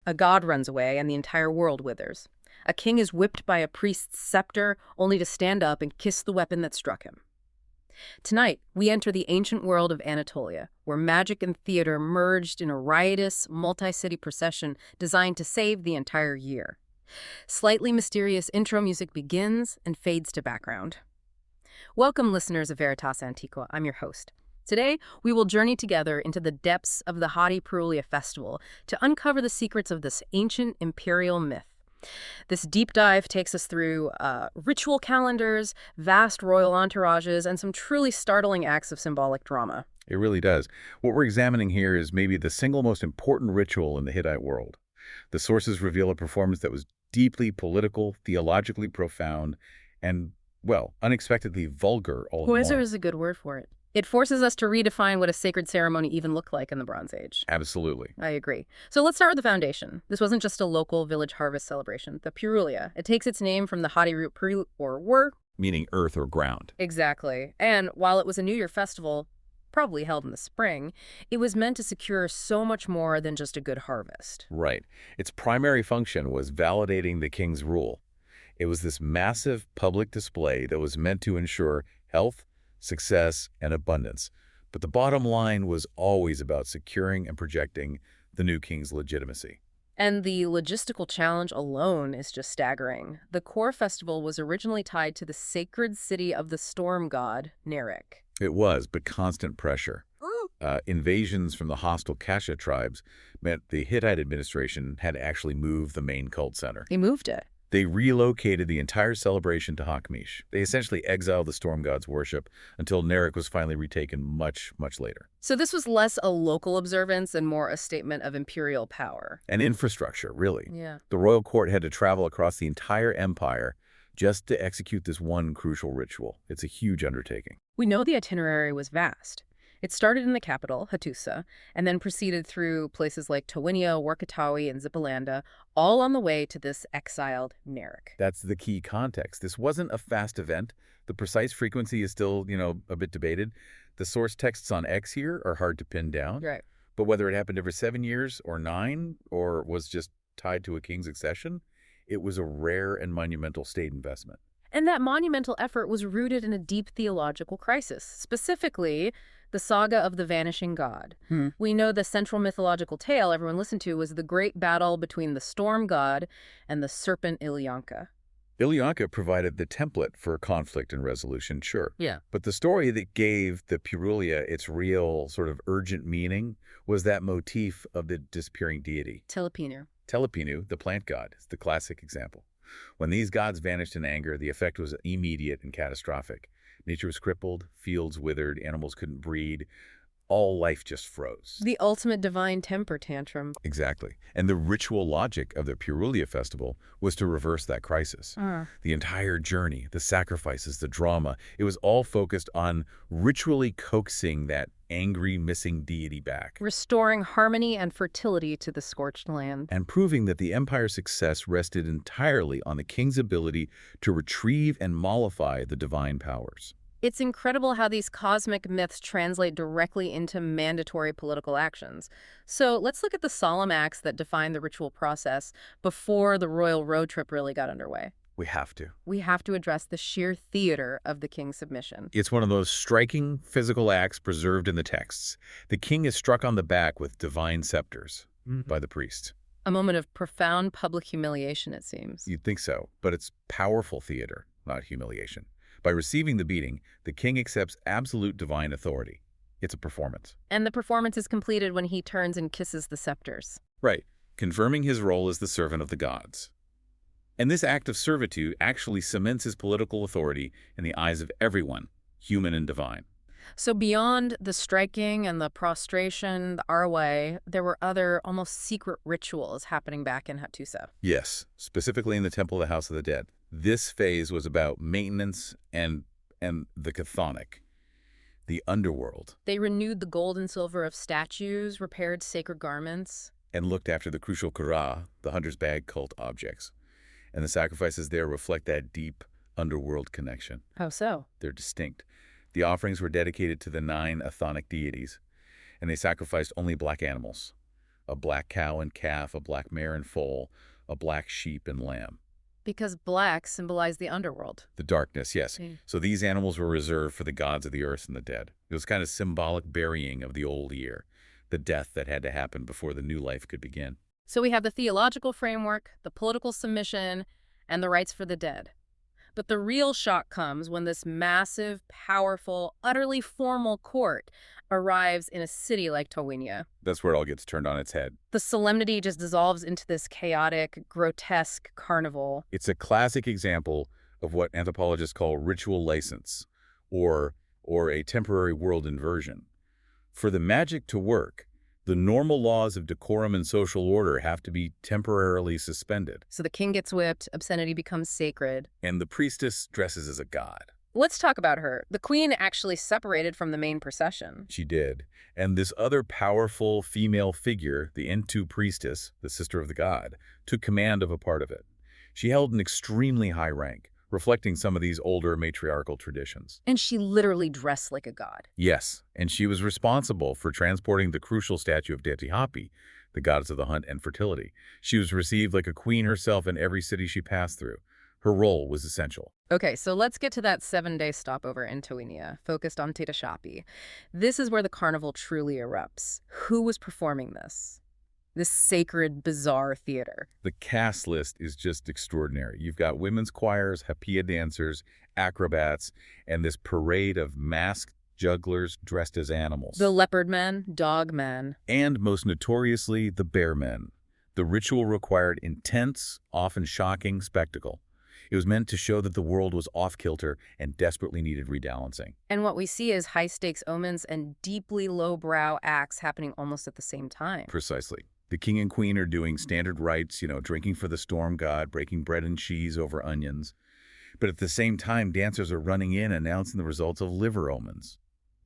A god runs away and the entire world withers. A king is whipped by a priest's scepter only to stand up and kiss the weapon that struck him. Tonight, we enter the ancient world of Anatolia, where magic and theater merged in a riotous, multi-city procession designed to save the entire year. Slightly mysterious intro music begins and fades to background. Welcome, listeners of Veritas Antiqua. I'm your host. Today, we will journey together into the depths of the Hittite Purulliya festival to uncover the secrets of this ancient imperial myth. This deep dive takes us through ritual calendars, vast royal entourages, and some truly startling acts of symbolic drama. It really does. What we're examining here is maybe the single most important ritual in the Hittite world. The sources reveal a performance that was deeply political, theologically profound, and, well, unexpectedly vulgar all in Poeser one. is a good word for it. It forces us to redefine what a sacred ceremony even looked like in the Bronze Age. Absolutely. I agree. So let's start with the foundation. This wasn't just a local village harvest celebration. The Purulliya. It takes its name from the Hittite root puru, or wur. Meaning earth or ground. Exactly. And while it was a New Year festival, probably held in the spring, it was meant to secure so much more than just a good harvest. Right. Its primary function was validating the king's rule. It was this massive public display that was meant to ensure health, success, and abundance. But the bottom line was always about securing and projecting the new king's legitimacy. And the logistical challenge alone is just staggering. The core festival was originally tied to the sacred city of the storm god, Nerik. It was, but constant pressure. Invasions from the hostile Kasha tribes meant the Hittite administration had to actually move the main cult center. They moved it. They relocated the entire celebration to Hakmish. They essentially exiled the storm god's worship until Nerik was finally retaken much, much later. So this was less a local observance and more a statement of imperial power. And infrastructure, really. Yeah. The royal court had to travel across the entire empire just to execute this one crucial ritual. It's a huge undertaking. We know the itinerary was vast. It started in the capital, Hattusa, and then proceeded through places like Tawinia, Warkatawi, and Zipalanda, all on the way to this exiled Nerik. That's the key context. This wasn't a fast event. The precise frequency is still, a bit debated. The source texts on X here are hard to pin down. Right. But whether it happened every 7 years or 9 or was just tied to a king's accession, it was a rare and monumental state investment. And that monumental effort was rooted in a deep theological crisis, specifically the saga of the vanishing god. We know the central mythological tale everyone listened to was the great battle between the storm god and the serpent Ilyanka. Ilyanka provided the template for conflict and resolution, sure. Yeah. But the story that gave the Purulliya its real sort of urgent meaning was that motif of the disappearing deity. Telepinu. Telepinu, the plant god, is the classic example. When these gods vanished in anger, the effect was immediate and catastrophic. Nature was crippled, fields withered, animals couldn't breed. All life just froze. The ultimate divine temper tantrum. Exactly. And the ritual logic of the Purulliya festival was to reverse that crisis. The entire journey, the sacrifices, the drama, it was all focused on ritually coaxing that angry, missing deity back. Restoring harmony and fertility to the scorched land. And proving that the empire's success rested entirely on the king's ability to retrieve and mollify the divine powers. It's incredible how these cosmic myths translate directly into mandatory political actions. So let's look at the solemn acts that define the ritual process before the royal road trip really got underway. We have to. We have to address the sheer theater of the king's submission. It's one of those striking physical acts preserved in the texts. The king is struck on the back with divine scepters by the priest. A moment of profound public humiliation, it seems. You'd think so, but it's powerful theater, not humiliation. By receiving the beating, the king accepts absolute divine authority. It's a performance. And the performance is completed when he turns and kisses the scepters. Right, confirming his role as the servant of the gods. And this act of servitude actually cements his political authority in the eyes of everyone, human and divine. So beyond the striking and the prostration, the arway, there were other almost secret rituals happening back in Hattusa. Yes, specifically in the Temple of the House of the Dead. This phase was about maintenance and the chthonic, the underworld. They renewed the gold and silver of statues, repaired sacred garments. And looked after the crucial kara, the hunter's bag cult objects. And the sacrifices there reflect that deep underworld connection. How so? They're distinct. The offerings were dedicated to the 9 chthonic deities, and they sacrificed only black animals. a black cow and calf, a black mare and foal, a black sheep and lamb. Because black symbolized the underworld. The darkness, yes. Mm. So these animals were reserved for the gods of the earth and the dead. It was kind of symbolic burying of the old year, the death that had to happen before the new life could begin. So we have the theological framework, the political submission, and the rights for the dead. But the real shock comes when this massive, powerful, utterly formal court arrives in a city like Towenia. That's where it all gets turned on its head. The solemnity just dissolves into this chaotic, grotesque carnival. It's a classic example of what anthropologists call ritual license, or a temporary world inversion. For the magic to work, the normal laws of decorum and social order have to be temporarily suspended. So the king gets whipped, obscenity becomes sacred. And the priestess dresses as a god. Let's talk about her. The queen actually separated from the main procession. She did. And this other powerful female figure, the Entu priestess, the sister of the god, took command of a part of it. She held an extremely high rank, reflecting some of these older matriarchal traditions. And she literally dressed like a god. Yes, and she was responsible for transporting the crucial statue of deity Hapi, the goddess of the hunt and fertility. She was received like a queen herself in every city she passed through. Her role was essential. Okay, so let's get to that 7-day stopover in Towenia, focused on Tita Shapi. This is where the carnival truly erupts. Who was performing this? This sacred, bizarre theater. The cast list is just extraordinary. You've got women's choirs, hapia dancers, acrobats, and this parade of masked jugglers dressed as animals. The leopard men, dog men. And most notoriously, the bear men. The ritual required intense, often shocking spectacle. It was meant to show that the world was off-kilter and desperately needed rebalancing. And what we see is high-stakes omens and deeply lowbrow acts happening almost at the same time. Precisely. The king and queen are doing standard rites, drinking for the storm god, breaking bread and cheese over onions. But at the same time, dancers are running in announcing the results of liver omens.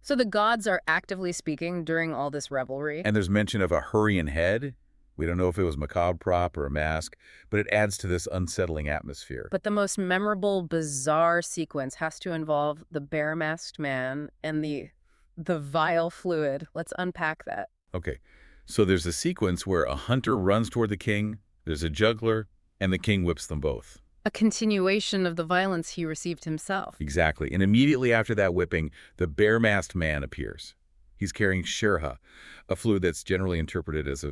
So the gods are actively speaking during all this revelry. And there's mention of a hurrying head. We don't know if it was macabre prop or a mask, but it adds to this unsettling atmosphere. But the most memorable, bizarre sequence has to involve the bear-masked man and the vile fluid. Let's unpack that. Okay, so there's a sequence where a hunter runs toward the king, there's a juggler, and the king whips them both. A continuation of the violence he received himself. Exactly, and immediately after that whipping, the bear-masked man appears. He's carrying shirha, a fluid that's generally interpreted as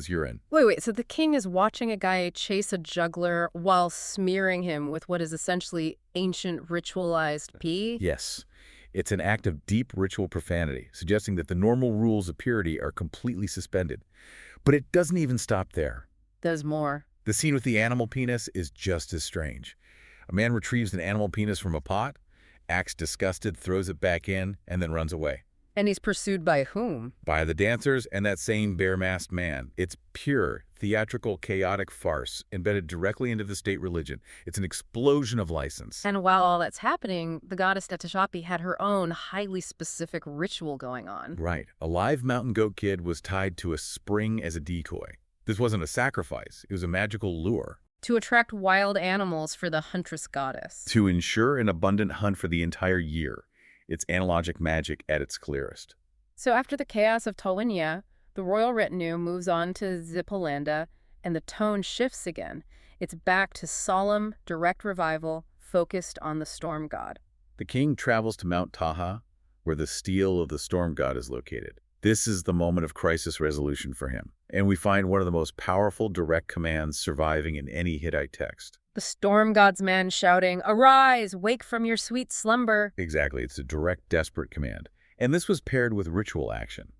urine. Wait, so the king is watching a guy chase a juggler while smearing him with what is essentially ancient ritualized pee? Yes. It's an act of deep ritual profanity, suggesting that the normal rules of purity are completely suspended. But it doesn't even stop there. There's more. The scene with the animal penis is just as strange. A man retrieves an animal penis from a pot, acts disgusted, throws it back in, and then runs away. And he's pursued by whom? By the dancers and that same bear-masked man. It's pure, theatrical, chaotic farce embedded directly into the state religion. It's an explosion of license. And while all that's happening, the goddess Tetashapi had her own highly specific ritual going on. Right. A live mountain goat kid was tied to a spring as a decoy. This wasn't a sacrifice. It was a magical lure. To attract wild animals for the huntress goddess. To ensure an abundant hunt for the entire year. It's analogic magic at its clearest. So after the chaos of Towenia, the royal retinue moves on to Zippalanda, and the tone shifts again. It's back to solemn, direct revival, focused on the storm god. The king travels to Mount Taha, where the stele of the storm god is located. This is the moment of crisis resolution for him, and we find one of the most powerful direct commands surviving in any Hittite text. The storm god's man shouting, "Arise, wake from your sweet slumber." Exactly, it's a direct, desperate command. And this was paired with ritual action.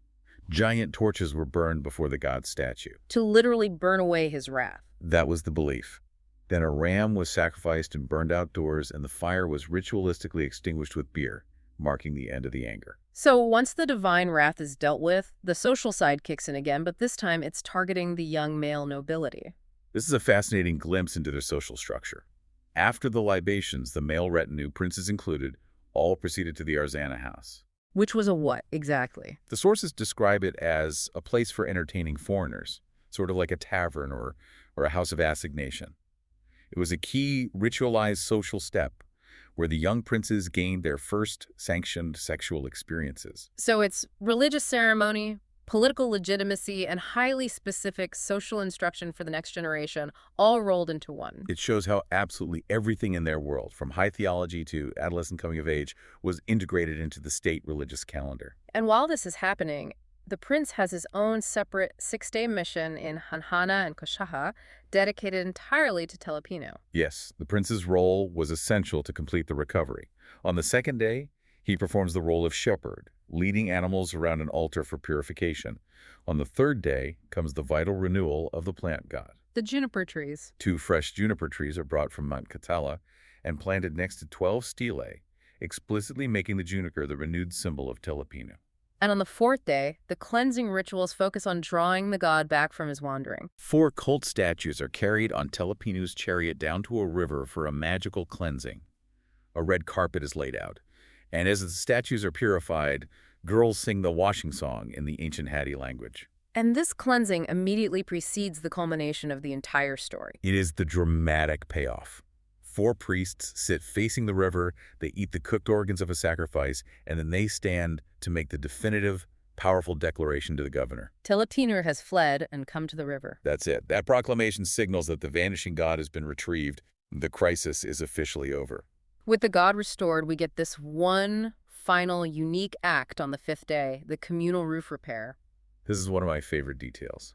Giant torches were burned before the god's statue. To literally burn away his wrath. That was the belief. Then a ram was sacrificed and burned outdoors, and the fire was ritualistically extinguished with beer, marking the end of the anger. So once the divine wrath is dealt with, the social side kicks in again, but this time it's targeting the young male nobility. This is a fascinating glimpse into their social structure. After the libations, the male retinue, princes included, all proceeded to the Arzana house. Which was a what, exactly? The sources describe it as a place for entertaining foreigners, sort of like a tavern or a house of assignation. It was a key ritualized social step where the young princes gained their first sanctioned sexual experiences. So it's religious ceremony, Political legitimacy and highly specific social instruction for the next generation all rolled into one. It shows how absolutely everything in their world, from high theology to adolescent coming of age, was integrated into the state religious calendar. And while this is happening, the prince has his own separate six-day mission in Hanhana and Koshaha, dedicated entirely to Telepinu. Yes, the prince's role was essential to complete the recovery. On the second day, he performs the role of shepherd, leading animals around an altar for purification. On the third day comes the vital renewal of the plant god. The juniper trees. 2 fresh juniper trees are brought from Mount Katala and planted next to 12 stelae, explicitly making the juniper the renewed symbol of Telepinu. And on the fourth day, the cleansing rituals focus on drawing the god back from his wandering. 4 cult statues are carried on Telepinu's chariot down to a river for a magical cleansing. A red carpet is laid out, and as the statues are purified, girls sing the washing song in the ancient Hatti language. And this cleansing immediately precedes the culmination of the entire story. It is the dramatic payoff. 4 priests sit facing the river, they eat the cooked organs of a sacrifice, and then they stand to make the definitive, powerful declaration to the governor. Telepinu has fled and come to the river. That's it. That proclamation signals that the vanishing god has been retrieved. The crisis is officially over. With the god restored, we get this one final unique act on the 5th day, the communal roof repair. This is one of my favorite details.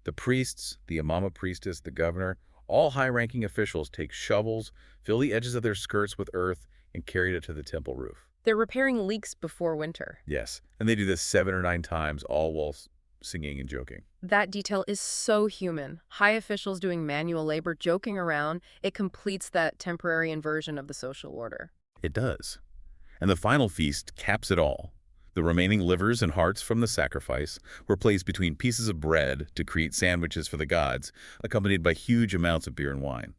The priests, the imama priestess, the governor, all high-ranking officials take shovels, fill the edges of their skirts with earth, and carry it to the temple roof. They're repairing leaks before winter. Yes, and they do this 7 or 9 times, all while singing and joking. That detail is so human. High officials doing manual labor, joking around. It completes that temporary inversion of the social order. It does. And the final feast caps it all. The remaining livers and hearts from the sacrifice were placed between pieces of bread to create sandwiches for the gods, accompanied by huge amounts of beer and wine.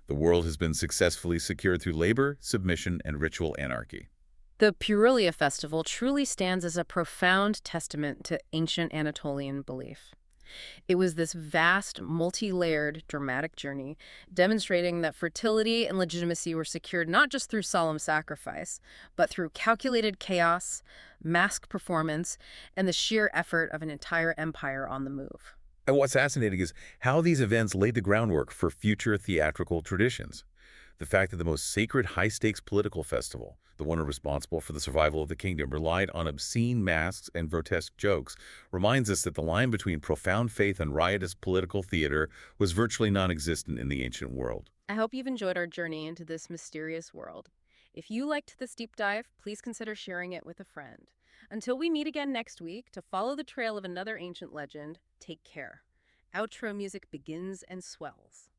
The world has been successfully secured through labor, submission, and ritual anarchy. The Purulliya festival truly stands as a profound testament to ancient Anatolian belief. It was this vast, multi-layered, dramatic journey, demonstrating that fertility and legitimacy were secured not just through solemn sacrifice, but through calculated chaos, mask performance, and the sheer effort of an entire empire on the move. And what's fascinating is how these events laid the groundwork for future theatrical traditions. The fact that the most sacred high-stakes political festival, the one responsible for the survival of the kingdom, relied on obscene masks and grotesque jokes, reminds us that the line between profound faith and riotous political theater was virtually non-existent in the ancient world. I hope you've enjoyed our journey into this mysterious world. If you liked this deep dive, please consider sharing it with a friend. Until we meet again next week to follow the trail of another ancient legend, take care. Outro music begins and swells.